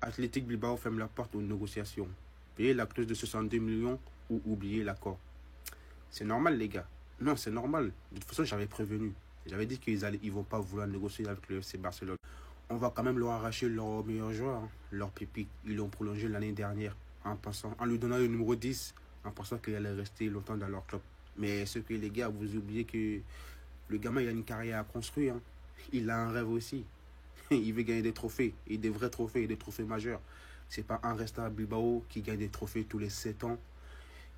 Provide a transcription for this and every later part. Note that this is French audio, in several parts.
Athletic Bilbao ferme la porte aux négociations. Payez la clause de 62 millions ou oubliez l'accord. C'est normal, les gars. Non, c'est normal. De toute façon, j'avais prévenu. J'avais dit qu'ils ne vont pas vouloir négocier avec le FC Barcelone. On va quand même leur arracher leur meilleur joueur, hein, leur pépite. Ils l'ont prolongé l'année dernière en lui donnant le numéro 10, en pensant qu'il allait rester longtemps dans leur club. Mais ce que les gars, vous oubliez que le gamin, il a une carrière à construire. Hein. Il a un rêve aussi. Il veut gagner des trophées, et des vrais trophées, et des trophées majeurs. C'est pas un restant à Bilbao qui gagne des trophées tous les 7 ans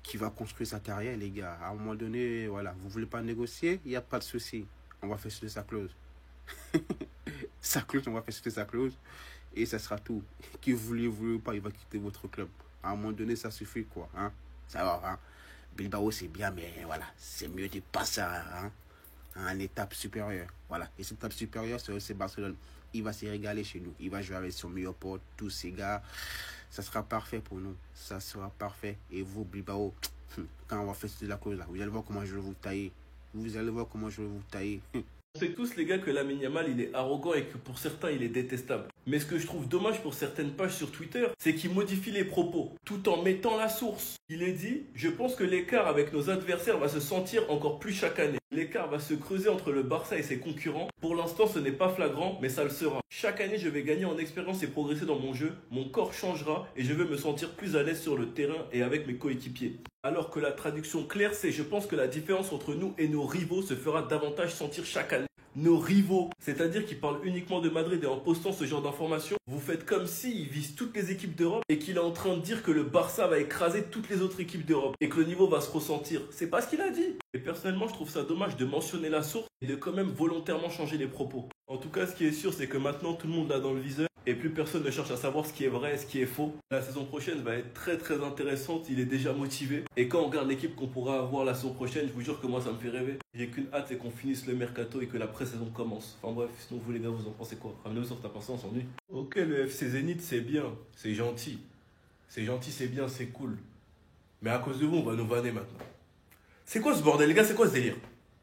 qui va construire sa carrière, les gars. À un moment donné, voilà, vous voulez pas négocier, il n'y a pas de souci. On va faire sauter sa clause. On va faire sauter sa clause. Et ça sera tout. Qui voulez ou pas, il va quitter votre club. À un moment donné, ça suffit, quoi. Hein? Ça va, hein? Bilbao, c'est bien, mais voilà, c'est mieux de passer à une étape supérieure. Voilà. Et cette étape supérieure, c'est Barcelone. Il va se régaler chez nous. Il va jouer avec son meilleur pote, tous ces gars. Ça sera parfait pour nous. Ça sera parfait. Et vous, Bilbao, quand on va faire la cause là, vous allez voir comment je vais vous tailler. Vous allez voir comment je vais vous tailler. On sait tous, les gars, que Lamine Yamal, il est arrogant et que pour certains, il est détestable. Mais ce que je trouve dommage pour certaines pages sur Twitter, c'est qu'il modifie les propos, tout en mettant la source. Il est dit « Je pense que l'écart avec nos adversaires va se sentir encore plus chaque année. L'écart va se creuser entre le Barça et ses concurrents. Pour l'instant, ce n'est pas flagrant, mais ça le sera. Chaque année, je vais gagner en expérience et progresser dans mon jeu. Mon corps changera et je vais me sentir plus à l'aise sur le terrain et avec mes coéquipiers. » Alors que la traduction claire, c'est « Je pense que la différence entre nous et nos rivaux se fera davantage sentir chaque année. » Nos rivaux, c'est-à-dire qu'ils parlent uniquement de Madrid, et en postant ce genre d'informations, vous faites comme s'ils visent toutes les équipes d'Europe et qu'il est en train de dire que le Barça va écraser toutes les autres équipes d'Europe et que le niveau va se ressentir. C'est pas ce qu'il a dit. Et personnellement, je trouve ça dommage de mentionner la source et de quand même volontairement changer les propos. En tout cas, ce qui est sûr, c'est que maintenant tout le monde l'a dans le viseur et plus personne ne cherche à savoir ce qui est vrai et ce qui est faux. La saison prochaine va être très très intéressante, il est déjà motivé. Et quand on regarde l'équipe qu'on pourra avoir la saison prochaine, je vous jure que moi ça me fait rêver. J'ai qu'une hâte, c'est qu'on finisse le mercato et que la pré-saison commence. Enfin bref, sinon vous les gars, vous en pensez quoi? Ramenez-vous sur ta pensée, on s'ennuie. Ok, le FC Zénith c'est bien, c'est gentil. C'est gentil, c'est bien, c'est cool. Mais à cause de vous, on va nous vanner maintenant. C'est quoi ce bordel, les gars? C'est quoi ce délire?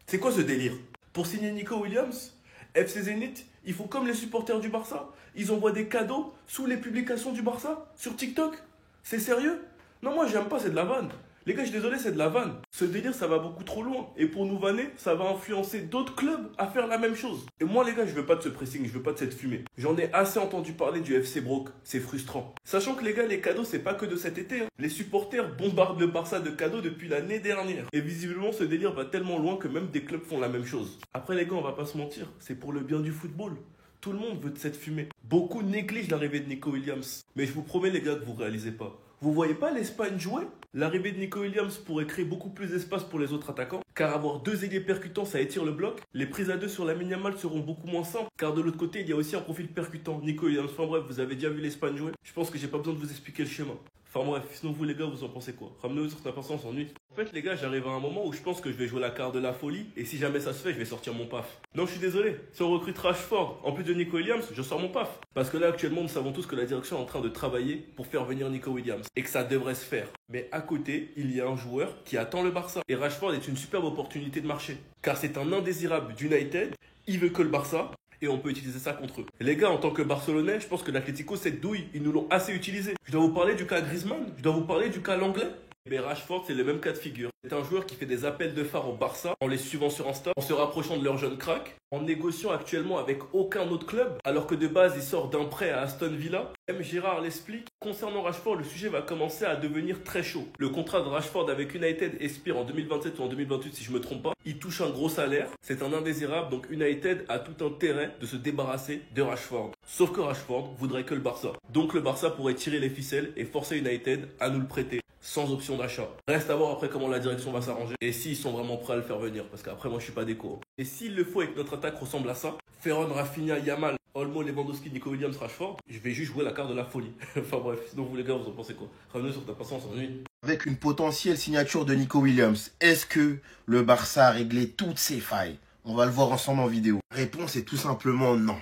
C'est quoi ce délire? Pour signer Nico Williams, FC Zénith, ils font comme les supporters du Barça. Ils envoient des cadeaux sous les publications du Barça sur TikTok. C'est sérieux? Non, moi j'aime pas, c'est de la vanne. Les gars, je suis désolé, c'est de la vanne. Ce délire, ça va beaucoup trop loin. Et pour nous vanner, ça va influencer d'autres clubs à faire la même chose. Et moi, les gars, je veux pas de ce pressing, je veux pas de cette fumée. J'en ai assez entendu parler du FC Brook. C'est frustrant. Sachant que les gars, les cadeaux, c'est pas que de cet été. Hein. Les supporters bombardent le Barça de cadeaux depuis l'année dernière. Et visiblement, ce délire va tellement loin que même des clubs font la même chose. Après, les gars, on va pas se mentir. C'est pour le bien du football. Tout le monde veut de cette fumée. Beaucoup négligent l'arrivée de Nico Williams. Mais je vous promets, les gars, que vous réalisez pas. Vous voyez pas l'Espagne jouer? L'arrivée de Nico Williams pourrait créer beaucoup plus d'espace pour les autres attaquants, car avoir deux ailiers percutants, ça étire le bloc. Les prises à deux sur Lamine Yamal seront beaucoup moins simples, car de l'autre côté, il y a aussi un profil percutant. Nico Williams, enfin bref, vous avez déjà vu l'Espagne jouer. Je pense que j'ai pas besoin de vous expliquer le schéma. Enfin bref, sinon vous les gars, vous en pensez quoi? Ramenez-vous sur ta pensée, on s'ennuie. En fait les gars, j'arrive à un moment où je pense que je vais jouer la carte de la folie, et si jamais ça se fait, je vais sortir mon paf. Non, je suis désolé, si on recrute Rashford, en plus de Nico Williams, je sors mon paf. Parce que là actuellement, nous savons tous que la direction est en train de travailler pour faire venir Nico Williams, et que ça devrait se faire. Mais à côté, il y a un joueur qui attend le Barça. Et Rashford est une superbe opportunité de marché, car c'est un indésirable d'United, il veut que le Barça, et on peut utiliser ça contre eux. Les gars, en tant que Barcelonais, je pense que l'Atlético, cette douille, ils nous l'ont assez utilisé. Je dois vous parler du cas Griezmann, je dois vous parler du cas Langlais. Mais Rashford, c'est le même cas de figure. C'est un joueur qui fait des appels de phare au Barça en les suivant sur Insta, en se rapprochant de leur jeune crack, en négociant actuellement avec aucun autre club, alors que de base, il sort d'un prêt à Aston Villa. Même Gérard l'explique. Concernant Rashford, le sujet va commencer à devenir très chaud. Le contrat de Rashford avec United expire en 2027 ou en 2028 si je me trompe pas. Il touche un gros salaire, c'est un indésirable, donc United a tout intérêt de se débarrasser de Rashford. Sauf que Rashford voudrait que le Barça. Donc le Barça pourrait tirer les ficelles et forcer United à nous le prêter. Sans option d'achat. Reste à voir après comment la direction va s'arranger et s'ils sont vraiment prêts à le faire venir, parce qu'après moi je suis pas déco. Et s'il le faut et que notre attaque ressemble à ça, Ferran, Rafinha, Yamal, Olmo, Lewandowski, Nico Williams, Rashford, je vais juste jouer la carte de la folie. Enfin bref, sinon vous les gars, vous en pensez quoi? Ramenez sur ta patience, on s'ennuie. Avec une potentielle signature de Nico Williams, est-ce que le Barça a réglé toutes ses failles? On va le voir ensemble en vidéo. La réponse est tout simplement non.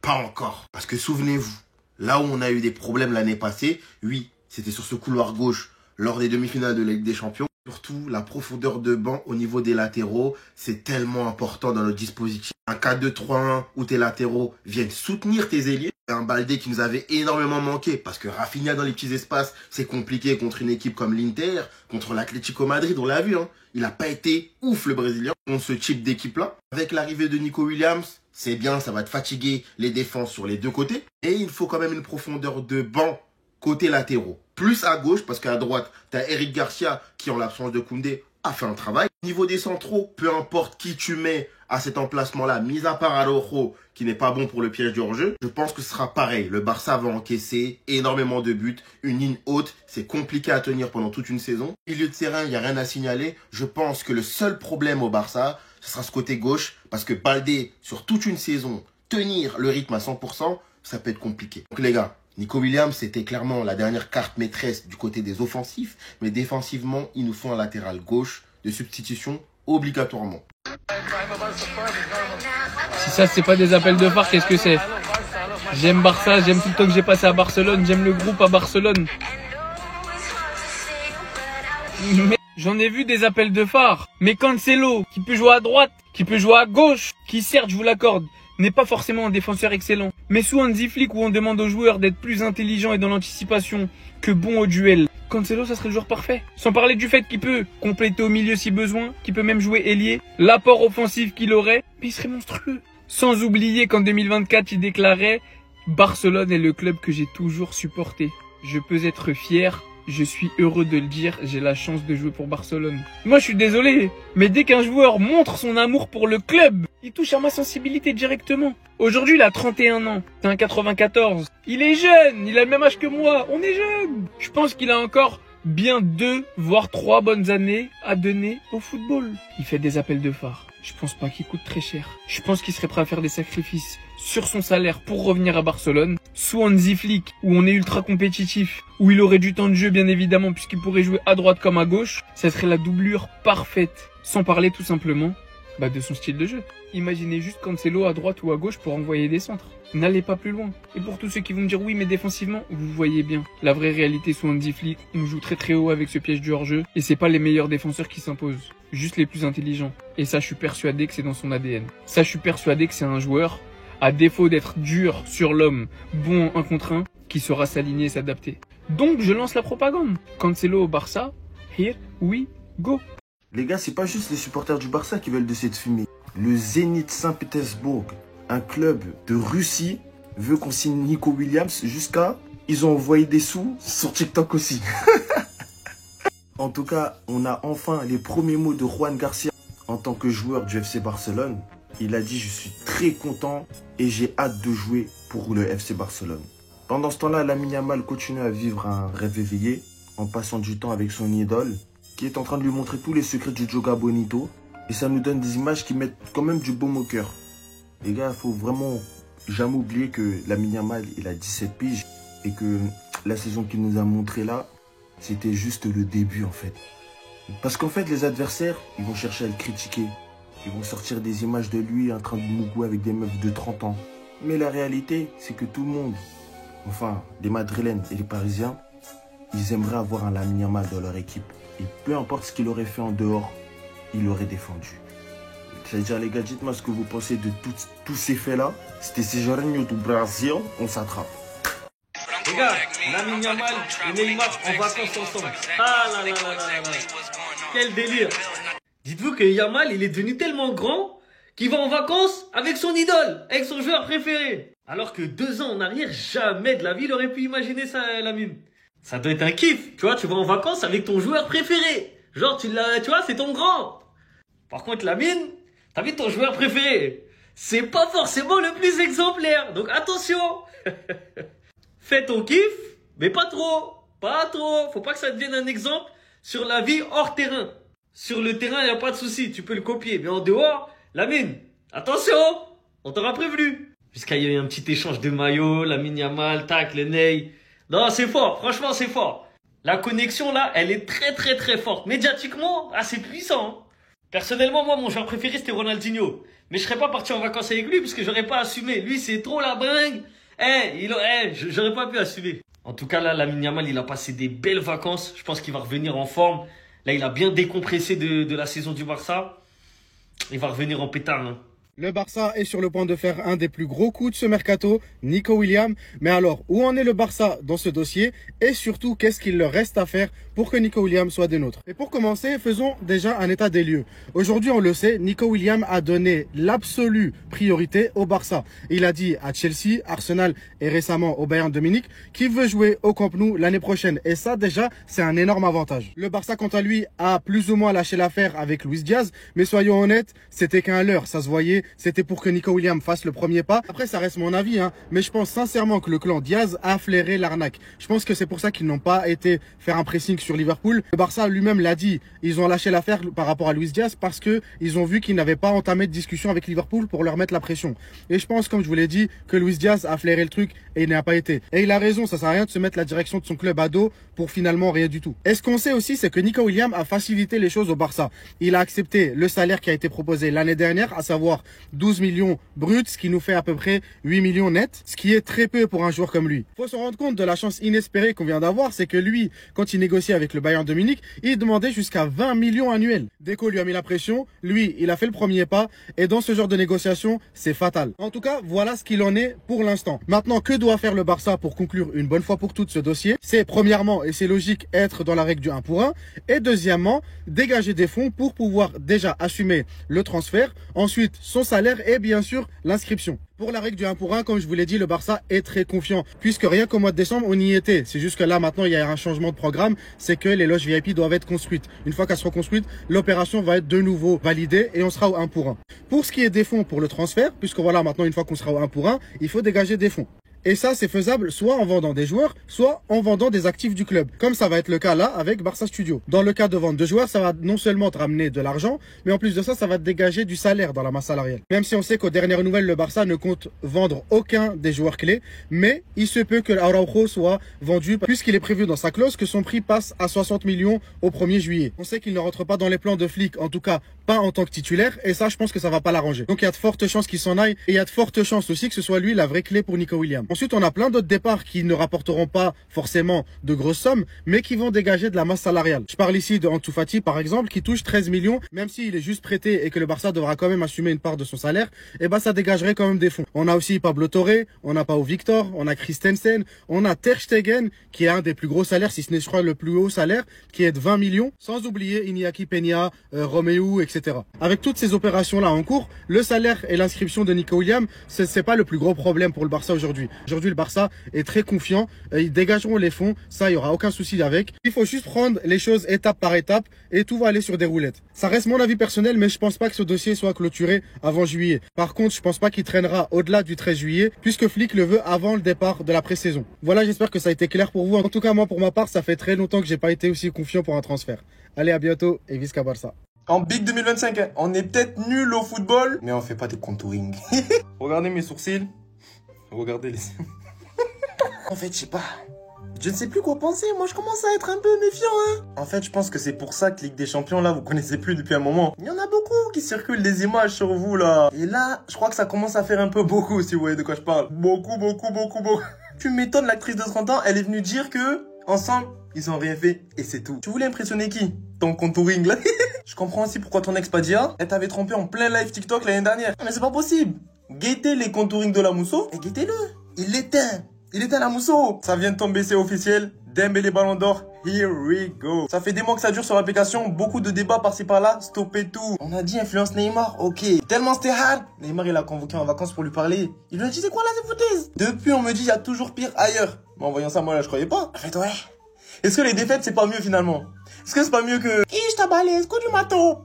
Pas encore. Parce que souvenez-vous, là où on a eu des problèmes l'année passée, oui, c'était sur ce couloir gauche lors des demi-finales de la Ligue des Champions. Surtout, la profondeur de banc au niveau des latéraux, c'est tellement important dans notre dispositif. Un 4-2-3-1 où tes latéraux viennent soutenir tes ailiers. Un Baldé qui nous avait énormément manqué parce que Rafinha dans les petits espaces, c'est compliqué contre une équipe comme l'Inter, contre l'Atlético Madrid, on l'a vu. Hein. Il n'a pas été ouf le Brésilien contre ce type d'équipe-là. Avec l'arrivée de Nico Williams, c'est bien, ça va te fatiguer les défenses sur les deux côtés. Et il faut quand même une profondeur de banc côté latéraux. Plus à gauche, parce qu'à droite, tu as Eric Garcia qui, en l'absence de Koundé, a fait un travail. Au niveau des centraux, peu importe qui tu mets à cet emplacement-là, mis à part Araujo, qui n'est pas bon pour le piège du hors-jeu, je pense que ce sera pareil. Le Barça va encaisser énormément de buts, une ligne haute, c'est compliqué à tenir pendant toute une saison. Milieu de terrain, il n'y a rien à signaler. Je pense que le seul problème au Barça, ce sera ce côté gauche, parce que Baldé, sur toute une saison, tenir le rythme à 100%, ça peut être compliqué. Donc les gars, Nico Williams, c'était clairement la dernière carte maîtresse du côté des offensifs, mais défensivement, il nous faut un latéral gauche de substitution obligatoirement. Si ça, c'est pas des appels de phare, qu'est-ce que c'est? J'aime Barça, j'aime tout le temps que j'ai passé à Barcelone, j'aime le groupe à Barcelone. Mais j'en ai vu des appels de phare. Mais Cancelo, qui peut jouer à droite, qui peut jouer à gauche, qui certes, je vous l'accorde, n'est pas forcément un défenseur excellent. Mais sous Hansi Flick où on demande aux joueurs d'être plus intelligents et dans l'anticipation que bons au duel, Cancelo, ça serait le joueur parfait. Sans parler du fait qu'il peut compléter au milieu si besoin, qu'il peut même jouer ailier, l'apport offensif qu'il aurait, mais il serait monstrueux. Sans oublier qu'en 2024, il déclarait « Barcelone est le club que j'ai toujours supporté. Je peux être fier, je suis heureux de le dire, j'ai la chance de jouer pour Barcelone. » Moi, je suis désolé, mais dès qu'un joueur montre son amour pour le club, il touche à ma sensibilité directement. Aujourd'hui, il a 31 ans. C'est un 94. Il est jeune. Il a le même âge que moi. On est jeune. Je pense qu'il a encore bien 2, voire 3 bonnes années à donner au football. Il fait des appels de phare. Je pense pas qu'il coûte très cher. Je pense qu'il serait prêt à faire des sacrifices sur son salaire pour revenir à Barcelone. Sous Hansi Flick, où on est ultra compétitif, où il aurait du temps de jeu bien évidemment puisqu'il pourrait jouer à droite comme à gauche, ça serait la doublure parfaite. Sans parler tout simplement de son style de jeu. Imaginez juste Cancelo à droite ou à gauche pour envoyer des centres. N'allez pas plus loin. Et pour tous ceux qui vont me dire oui mais défensivement, vous voyez bien. La vraie réalité sous Hansi Flick, on joue très très haut avec ce piège du hors-jeu et c'est pas les meilleurs défenseurs qui s'imposent. Juste les plus intelligents. Et ça je suis persuadé que c'est dans son ADN. Ça je suis persuadé que c'est un joueur, à défaut d'être dur sur l'homme, bon en 1 contre 1, qui saura s'aligner et s'adapter. Donc je lance la propagande. Cancelo au Barça, here we go. Les gars, c'est pas juste les supporters du Barça qui veulent de cette fumée. Le Zénith Saint-Pétersbourg, un club de Russie, veut qu'on signe Nico Williams jusqu'à... Ils ont envoyé des sous sur TikTok aussi. En tout cas, on a enfin les premiers mots de Juan Garcia en tant que joueur du FC Barcelone. Il a dit « Je suis très content et j'ai hâte de jouer pour le FC Barcelone ». Pendant ce temps-là, Lamine Yamal continue à vivre un rêve éveillé en passant du temps avec son idole, qui est en train de lui montrer tous les secrets du Joga Bonito. Et ça nous donne des images qui mettent quand même du baume au cœur. Les gars, il faut vraiment jamais oublier que Lamine Yamal, il a 17 piges. Et que la saison qu'il nous a montrée là, c'était juste le début en fait. Parce qu'en fait, les adversaires, ils vont chercher à le critiquer. Ils vont sortir des images de lui en train de mougouer avec des meufs de 30 ans. Mais la réalité, c'est que tout le monde, enfin, les Madrilènes et les Parisiens, ils aimeraient avoir un Lamine Yamal dans leur équipe. Et peu importe ce qu'il aurait fait en dehors, il aurait défendu. C'est-à-dire, les gars, dites-moi ce que vous pensez de tous ces faits-là. C'était Serginho do Brasil, on s'attrape. Les gars, Lamine Yamal et Neymar en vacances ensemble. Ah là là là là là. Quel délire. Dites-vous que Yamal, il est devenu tellement grand qu'il va en vacances avec son idole, avec son joueur préféré. Alors que 2 ans en arrière, jamais de la vie il aurait pu imaginer ça, Lamine. Ça doit être un kiff, tu vois, tu vas en vacances avec ton joueur préféré. Genre, tu vois, c'est ton grand. Par contre, Lamine, t'as vu ton joueur préféré, c'est pas forcément le plus exemplaire. Donc attention. Fais ton kiff, mais pas trop. Pas trop. Faut pas que ça devienne un exemple sur la vie hors terrain. Sur le terrain, il n'y a pas de souci, tu peux le copier. Mais en dehors, Lamine, attention, on t'aura prévenu. Jusqu'à y a eu un petit échange de maillots, Lamine Yamal, tac, le Ney. Non, c'est fort, franchement, c'est fort. La connexion, là, elle est très, très, très forte. Médiatiquement, c'est puissant. Personnellement, moi, mon joueur préféré, c'était Ronaldinho. Mais je serais pas parti en vacances avec lui, parce que j'aurais pas assumé. Lui, c'est trop la bringue. J'aurais pas pu assumer. En tout cas, là, Lamine Yamal, il a passé des belles vacances. Je pense qu'il va revenir en forme. Là, il a bien décompressé de la saison du Barça. Il va revenir en pétard. Hein. Le Barça est sur le point de faire un des plus gros coups de ce mercato, Nico Williams. Mais alors, où en est le Barça dans ce dossier? Et surtout, qu'est-ce qu'il leur reste à faire pour que Nico Williams soit des nôtres? Et pour commencer, faisons déjà un état des lieux. Aujourd'hui, on le sait, Nico Williams a donné l'absolue priorité au Barça. Il a dit à Chelsea, Arsenal et récemment au Bayern de Munich qu'il veut jouer au Camp Nou l'année prochaine. Et ça, déjà, c'est un énorme avantage. Le Barça, quant à lui, a plus ou moins lâché l'affaire avec Luis Diaz. Mais soyons honnêtes, c'était qu'un leurre, ça se voyait. C'était pour que Nico Williams fasse le premier pas. Après, ça reste mon avis, hein, mais je pense sincèrement que le clan Diaz a flairé l'arnaque. Je pense que c'est pour ça qu'ils n'ont pas été faire un pressing sur Liverpool. Le Barça lui-même l'a dit, ils ont lâché l'affaire par rapport à Luis Diaz parce que ils ont vu qu'ils n'avaient pas entamé de discussion avec Liverpool pour leur mettre la pression. Et je pense, comme je vous l'ai dit, que Luis Diaz a flairé le truc et il n'a pas été. Et il a raison, ça sert à rien de se mettre la direction de son club à dos pour finalement rien du tout. Et ce qu'on sait aussi, c'est que Nico Williams a facilité les choses au Barça. Il a accepté le salaire qui a été proposé l'année dernière, à savoir 12 millions bruts, ce qui nous fait à peu près 8 millions nets, ce qui est très peu pour un joueur comme lui. Faut se rendre compte de la chance inespérée qu'on vient d'avoir, c'est que lui, quand il négociait avec le Bayern de Munich, il demandait jusqu'à 20 millions annuels. Deco lui a mis la pression, lui, il a fait le premier pas, et dans ce genre de négociation, c'est fatal. En tout cas, voilà ce qu'il en est pour l'instant. Maintenant, que doit faire le Barça pour conclure une bonne fois pour toutes ce dossier? C'est premièrement, et c'est logique, être dans la règle du 1 pour 1, et deuxièmement, dégager des fonds pour pouvoir déjà assumer le transfert, ensuite son salaire et bien sûr l'inscription. Pour la règle du 1 pour 1, comme je vous l'ai dit, le Barça est très confiant. Puisque rien qu'au mois de décembre, on y était. C'est juste que là, maintenant, il y a un changement de programme. C'est que les loges VIP doivent être construites. Une fois qu'elles seront construites, l'opération va être de nouveau validée et on sera au 1 pour 1. Pour ce qui est des fonds pour le transfert, puisque voilà, maintenant, une fois qu'on sera au 1 pour 1, il faut dégager des fonds. Et ça, c'est faisable soit en vendant des joueurs, soit en vendant des actifs du club. Comme ça va être le cas là avec Barça Studio. Dans le cas de vente de joueurs, ça va non seulement te ramener de l'argent, mais en plus de ça, ça va te dégager du salaire dans la masse salariale. Même si on sait qu'aux dernières nouvelles, le Barça ne compte vendre aucun des joueurs clés, mais il se peut que Araujo soit vendu puisqu'il est prévu dans sa clause que son prix passe à 60 millions au 1er juillet. On sait qu'il ne rentre pas dans les plans de Flick, en tout cas pas en tant que titulaire, et ça, je pense que ça va pas l'arranger. Donc il y a de fortes chances qu'il s'en aille, et il y a de fortes chances aussi que ce soit lui la vraie clé pour Nico Williams. Ensuite, on a plein d'autres départs qui ne rapporteront pas forcément de grosses sommes, mais qui vont dégager de la masse salariale. Je parle ici de Ansu Fati, par exemple, qui touche 13 millions, même s'il est juste prêté et que le Barça devra quand même assumer une part de son salaire, et bah ça dégagerait quand même des fonds. On a aussi Pablo Torre, on a Pau Victor, on a Christensen, on a Ter Stegen, qui est un des plus gros salaires, si ce n'est je crois le plus haut salaire, qui est de 20 millions, sans oublier Iñaki Peña, Romeu, etc. Avec toutes ces opérations-là en cours, le salaire et l'inscription de Nico Williams, c'est pas le plus gros problème pour le Barça aujourd'hui. Aujourd'hui, le Barça est très confiant, ils dégageront les fonds, ça, il y aura aucun souci avec. Il faut juste prendre les choses étape par étape et tout va aller sur des roulettes. Ça reste mon avis personnel, mais je pense pas que ce dossier soit clôturé avant juillet. Par contre, je pense pas qu'il traînera au-delà du 13 juillet, puisque Flick le veut avant le départ de la pré-saison. Voilà, j'espère que ça a été clair pour vous. En tout cas, moi, pour ma part, ça fait très longtemps que j'ai pas été aussi confiant pour un transfert. Allez, à bientôt et visca Barça. En Big 2025, hein, on est peut-être nul au football, mais on fait pas de contouring. Regardez mes sourcils. Regardez les... En fait, je sais pas. Je ne sais plus quoi penser. Moi, je commence à être un peu méfiant, hein. En fait, je pense que c'est pour ça que Ligue des Champions, là, vous connaissez plus depuis un moment. Il y en a beaucoup qui circulent des images sur vous, là. Et là, je crois que ça commence à faire un peu beaucoup, si vous voyez de quoi je parle. Beaucoup. Tu m'étonnes, l'actrice de 30 ans, elle est venue dire que, ensemble, ils ont rien fait et c'est tout. Tu voulais impressionner qui? Ton contouring, là. Je comprends aussi pourquoi ton ex Padia, elle t'avait trompé en plein live TikTok l'année dernière. Mais c'est pas possible. Guettez les contourings de la Mousseau et guettez-le. Il l'éteint. Il éteint la Mousseau. Ça vient de tomber, c'est officiel. Dembélé Ballon d'Or. Here we go. Ça fait des mois que ça dure sur l'application. Beaucoup de débats par-ci par-là. Stoppez tout. On a dit influence Neymar. Ok. Tellement c'était hard. Neymar, il a convoqué en vacances pour lui parler. Il lui a dit c'est quoi là ces foutaises? Depuis, on me dit il y a toujours pire ailleurs. Mais en voyant ça, moi là, je croyais pas. En fait, ouais. Est-ce que les défaites, c'est pas mieux finalement? Est-ce que c'est pas mieux que... je t'abalèze, coup du mato.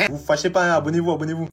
Vous fâchez pas, hein. Abonnez-vous.